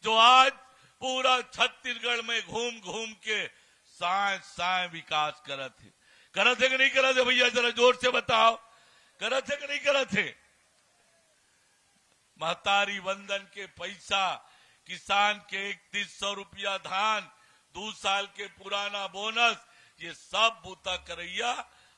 जो आज पूरा छत्तीसगढ़ में घूम घूम के साय विकास करत है कि नहीं करत है भैया? जरा जोर से बताओ, करत है कि नहीं करत है? महतारी वंदन के पैसा, किसान के 3100 रुपया धान, 2 साल के पुराना बोनस, ये सब बूता करैया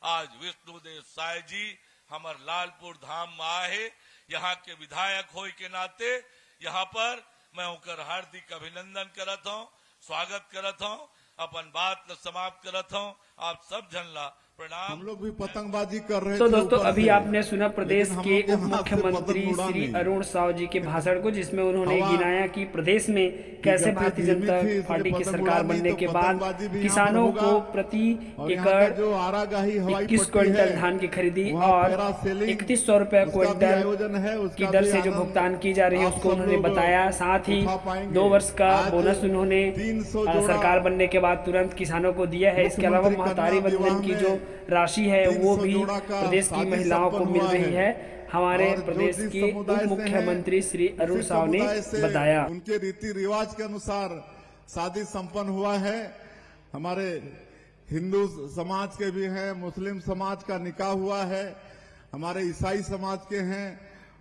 आज विष्णुदेव साय जी हमार लालपुर धाम में आए। यहाँ के विधायक होए के नाते यहाँ पर मैं उनकर हार्दिक अभिनंदन करत हूँ, स्वागत करत हूँ, अपन बात ल समाप्त करत हूँ। आप सब जन ला प्रणाम। हम लोग भी पतंगबाजी कर रहे थे। तो दोस्तों अभी आपने सुना प्रदेश के उप मुख्यमंत्री श्री अरुण साव जी के भाषण को, जिसमें उन्होंने गिनाया कि प्रदेश में कैसे भारतीय जनता पार्टी की सरकार बनने के बाद किसानों को प्रति एकड़ 21 क्विंटल धान की खरीदी और 3100 रुपए क्विंटल की दर से जो भुगतान की जा रही है उसको उन्होंने बताया। साथ ही 2 वर्ष का बोनस उन्होंने सरकार बनने के बाद तुरंत किसानों को दिया है। इसके अलावा महतारी वंदन की जो राशि है वो भी प्रदेश की महिलाओं को मिल रही है, हमारे प्रदेश के उप मुख्यमंत्री श्री अरुण साव ने बताया। उनके रीति रिवाज के अनुसार शादी संपन्न हुआ है। हमारे हिंदू समाज के भी हैं, मुस्लिम समाज का निकाह हुआ है, हमारे ईसाई समाज के हैं,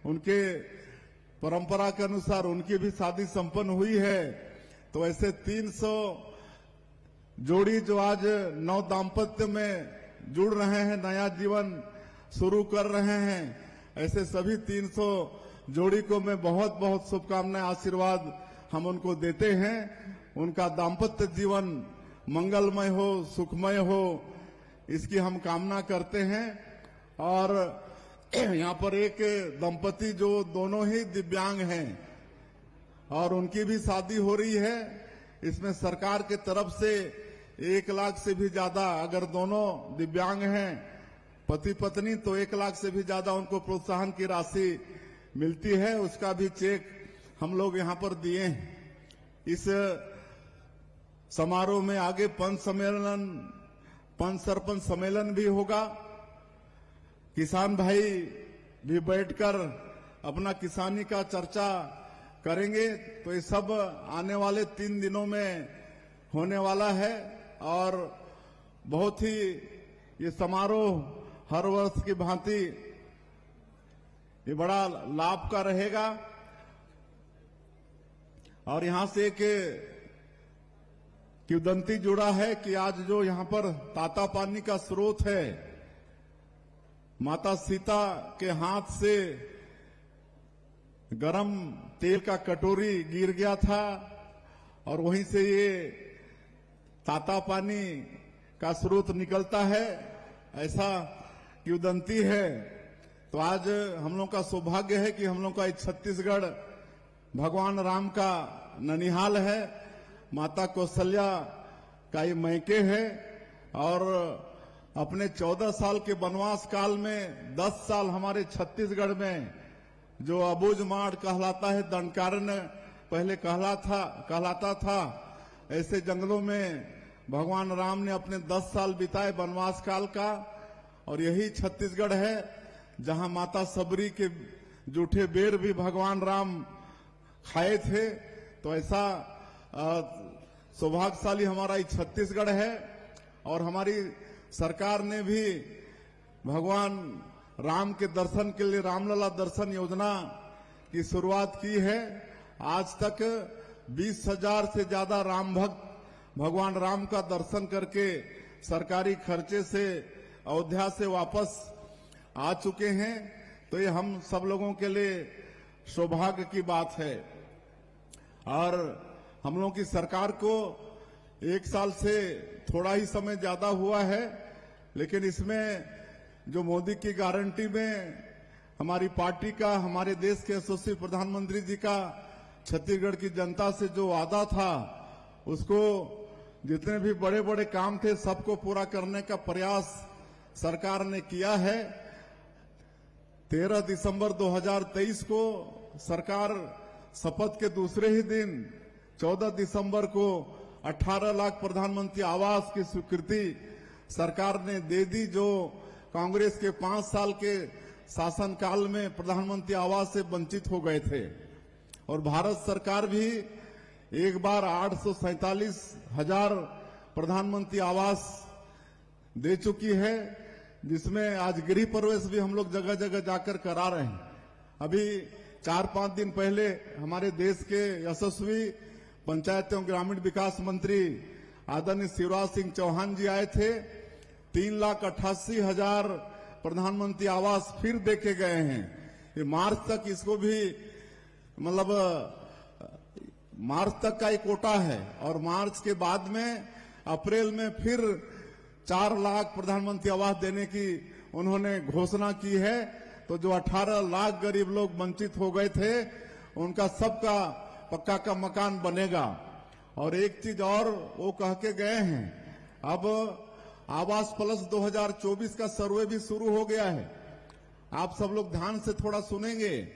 उनके परंपरा के अनुसार उनकी भी शादी संपन्न हुई है। तो ऐसे 300 जोड़ी जो आज नव दाम्पत्य में जुड़ रहे हैं, नया जीवन शुरू कर रहे हैं, ऐसे सभी 300 जोड़ी को मैं बहुत बहुत शुभकामनाएं, आशीर्वाद हम उनको देते हैं। उनका दाम्पत्य जीवन मंगलमय हो, सुखमय हो, इसकी हम कामना करते हैं। और यहाँ पर एक दंपति जो दोनों ही दिव्यांग हैं और उनकी भी शादी हो रही है। इसमें सरकार के तरफ से 1 लाख से भी ज्यादा, अगर दोनों दिव्यांग हैं पति पत्नी, तो 1 लाख से भी ज्यादा उनको प्रोत्साहन की राशि मिलती है। उसका भी चेक हम लोग यहाँ पर दिए हैं। इस समारोह में आगे पंच सरपंच सम्मेलन भी होगा। किसान भाई भी बैठकर अपना किसानी का चर्चा करेंगे। तो ये सब आने वाले 3 दिनों में होने वाला है और बहुत ही ये समारोह हर वर्ष की भांति ये बड़ा लाभ का रहेगा। और यहां से एक किंवदंती जुड़ा है कि आज जो यहां पर ताता पानी का स्रोत है, माता सीता के हाथ से गरम तेल का कटोरी गिर गया था और वहीं से ये ताता पानी का स्रोत निकलता है, ऐसा किंवदंती है। तो आज हम लोग का सौभाग्य है कि हम लोग का छत्तीसगढ़ भगवान राम का ननिहाल है, माता कौशल्या का ये मैके है। और अपने 14 साल के वनवास काल में 10 साल हमारे छत्तीसगढ़ में जो अबूझमाड़ कहलाता है, दंडकारण्य पहले कहलाता था, ऐसे जंगलों में भगवान राम ने अपने 10 साल बिताए वनवास काल का। और यही छत्तीसगढ़ है जहां माता सबरी के जूठे बेर भी भगवान राम खाए थे। तो ऐसा सौभाग्यशाली हमारा ये छत्तीसगढ़ है। और हमारी सरकार ने भी भगवान राम के दर्शन के लिए रामलला दर्शन योजना की शुरुआत की है। आज तक 20,000 से ज्यादा राम भक्त भगवान राम का दर्शन करके सरकारी खर्चे से अयोध्या से वापस आ चुके हैं। तो ये हम सब लोगों के लिए सौभाग्य की बात है। और हम लोगों की सरकार को 1 साल से थोड़ा ही समय ज्यादा हुआ है, लेकिन इसमें जो मोदी की गारंटी में हमारी पार्टी का, हमारे देश के यशस्वी प्रधानमंत्री जी का छत्तीसगढ़ की जनता से जो वादा था, उसको जितने भी बड़े बड़े काम थे सबको पूरा करने का प्रयास सरकार ने किया है। 13 दिसंबर 2023 को सरकार शपथ के दूसरे ही दिन 14 दिसंबर को 18 लाख प्रधानमंत्री आवास की स्वीकृति सरकार ने दे दी, जो कांग्रेस के 5 साल के शासनकाल में प्रधानमंत्री आवास से वंचित हो गए थे। और भारत सरकार भी एक बार 847,000 प्रधानमंत्री आवास दे चुकी है, जिसमें आज गृह प्रवेश भी हम लोग जगह जगह जाकर करा रहे हैं। अभी 4-5 दिन पहले हमारे देश के यशस्वी पंचायत एवं ग्रामीण विकास मंत्री आदरणीय शिवराज सिंह चौहान जी आए थे। 3,88,000 प्रधानमंत्री आवास फिर देके गए हैं। ये मार्च तक इसको भी मतलब मार्च तक का एक कोटा है और मार्च के बाद में अप्रैल में फिर 4 लाख प्रधानमंत्री आवास देने की उन्होंने घोषणा की है। तो जो 18 लाख गरीब लोग वंचित हो गए थे उनका सबका पक्का का मकान बनेगा। और एक चीज और वो कह के गए हैं, अब आवास प्लस 2024 का सर्वे भी शुरू हो गया है। आप सब लोग ध्यान से थोड़ा सुनेंगे।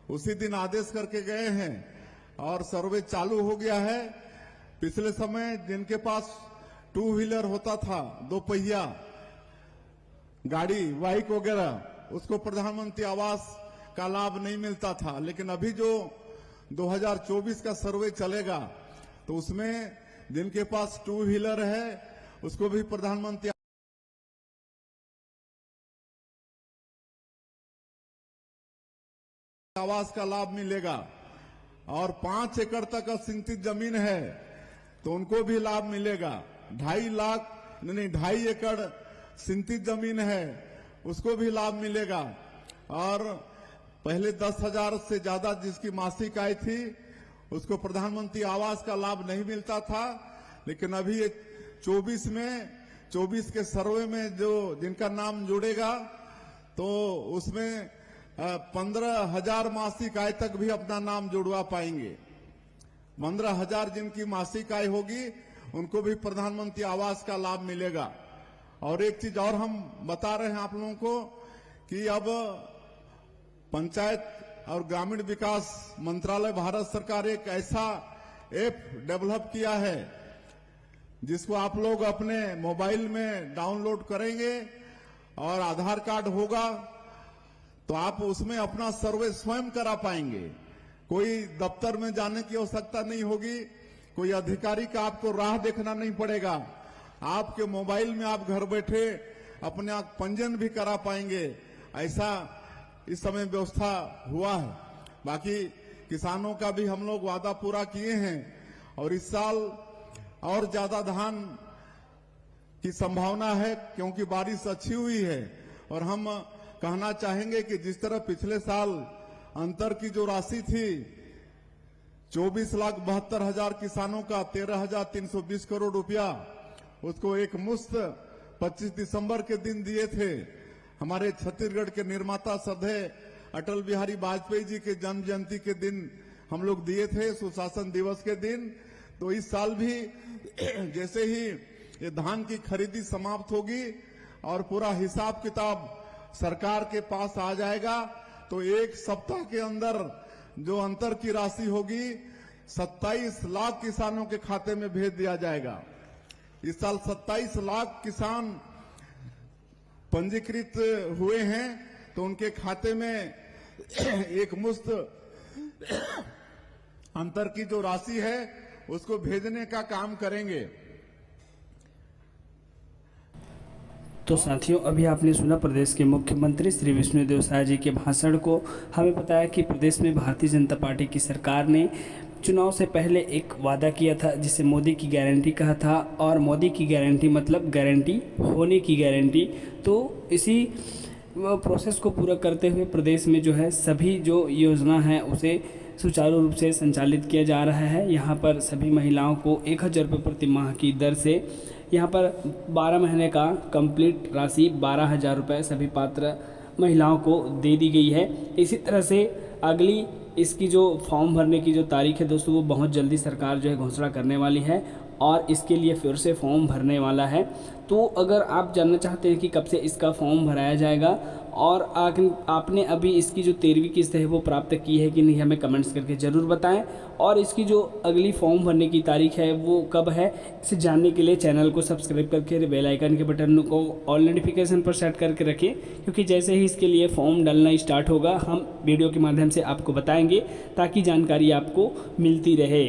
उसी दिन आदेश करके गए हैं और सर्वे चालू हो गया है। पिछले समय जिनके पास 2 व्हीलर होता था, 2 पहिया गाड़ी, बाइक वगैरह, उसको प्रधानमंत्री आवास का लाभ नहीं मिलता था। लेकिन अभी जो 2024 का सर्वे चलेगा तो उसमें जिनके पास 2 व्हीलर है उसको भी प्रधानमंत्री आवास का लाभ मिलेगा। और 5 एकड़ तक सिंचित जमीन है तो उनको भी लाभ मिलेगा। 2.5 एकड़ सिंचित जमीन है उसको भी लाभ मिलेगा। और पहले 10,000 से ज्यादा जिसकी मासिक आय थी उसको प्रधानमंत्री आवास का लाभ नहीं मिलता था। लेकिन अभी ये 24 के सर्वे में जो जिनका नाम जुड़ेगा तो उसमें 15,000 मासिक आय तक भी अपना नाम जुड़वा पाएंगे। 15,000 जिनकी मासिक आय होगी उनको भी प्रधानमंत्री आवास का लाभ मिलेगा। और एक चीज और हम बता रहे हैं आप लोगों को कि अब पंचायत और ग्रामीण विकास मंत्रालय भारत सरकार एक ऐसा ऐप डेवलप किया है जिसको आप लोग अपने मोबाइल में डाउनलोड करेंगे और आधार कार्ड होगा तो आप उसमें अपना सर्वे स्वयं करा पाएंगे। कोई दफ्तर में जाने की आवश्यकता नहीं होगी, कोई अधिकारी का आपको राह देखना नहीं पड़ेगा। आपके मोबाइल में आप घर बैठे अपने आप पंजीयन भी करा पाएंगे। ऐसा इस समय व्यवस्था हुआ है। बाकी किसानों का भी हम लोग वादा पूरा किए हैं और इस साल और ज्यादा धान की संभावना है क्योंकि बारिश अच्छी हुई है। और हम कहना चाहेंगे कि जिस तरह पिछले साल अंतर की जो राशि थी 24,72,000 किसानों का 13,320 करोड़ रुपया उसको एक मुश्त 25 दिसंबर के दिन दिए थे। हमारे छत्तीसगढ़ के निर्माता श्रद्धेय अटल बिहारी वाजपेयी जी के जन्म जयंती के दिन हम लोग दिए थे, सुशासन दिवस के दिन। तो इस साल भी जैसे ही ये धान की खरीदी समाप्त होगी और पूरा हिसाब किताब सरकार के पास आ जाएगा तो एक सप्ताह के अंदर जो अंतर की राशि होगी 27 लाख किसानों के खाते में भेज दिया जाएगा। इस साल 27 लाख किसान पंजीकृत हुए हैं तो उनके खाते में एक मुश्त अंतर की जो राशि है उसको भेजने का काम करेंगे। तो साथियों, अभी आपने सुना प्रदेश के मुख्यमंत्री श्री विष्णुदेव साय जी के भाषण को। हमें बताया कि प्रदेश में भारतीय जनता पार्टी की सरकार ने चुनाव से पहले एक वादा किया था जिसे मोदी की गारंटी कहा था। और मोदी की गारंटी मतलब गारंटी होने की गारंटी। तो इसी प्रोसेस को पूरा करते हुए प्रदेश में जो है सभी जो योजना है उसे सुचारू रूप से संचालित किया जा रहा है। यहाँ पर सभी महिलाओं को 1,000 रुपये प्रति माह की दर से यहाँ पर 12 महीने का कंप्लीट राशि 12,000 रुपये सभी पात्र महिलाओं को दे दी गई है। इसी तरह से अगली इसकी जो फॉर्म भरने की जो तारीख है दोस्तों वो बहुत जल्दी सरकार जो है घोषणा करने वाली है और इसके लिए फिर से फॉर्म भरने वाला है। तो अगर आप जानना चाहते हैं कि कब से इसका फॉर्म भराया जाएगा और आपने अभी इसकी जो 13वीं किस्त है वो प्राप्त की है कि नहीं, हमें कमेंट्स करके ज़रूर बताएं। और इसकी जो अगली फॉर्म भरने की तारीख है वो कब है, इसे जानने के लिए चैनल को सब्सक्राइब करके बेल आइकन के बटन को ऑल नोटिफिकेशन पर सेट करके रखें, क्योंकि जैसे ही इसके लिए फॉर्म डालना स्टार्ट होगा हम वीडियो के माध्यम से आपको बताएंगे ताकि जानकारी आपको मिलती रहे।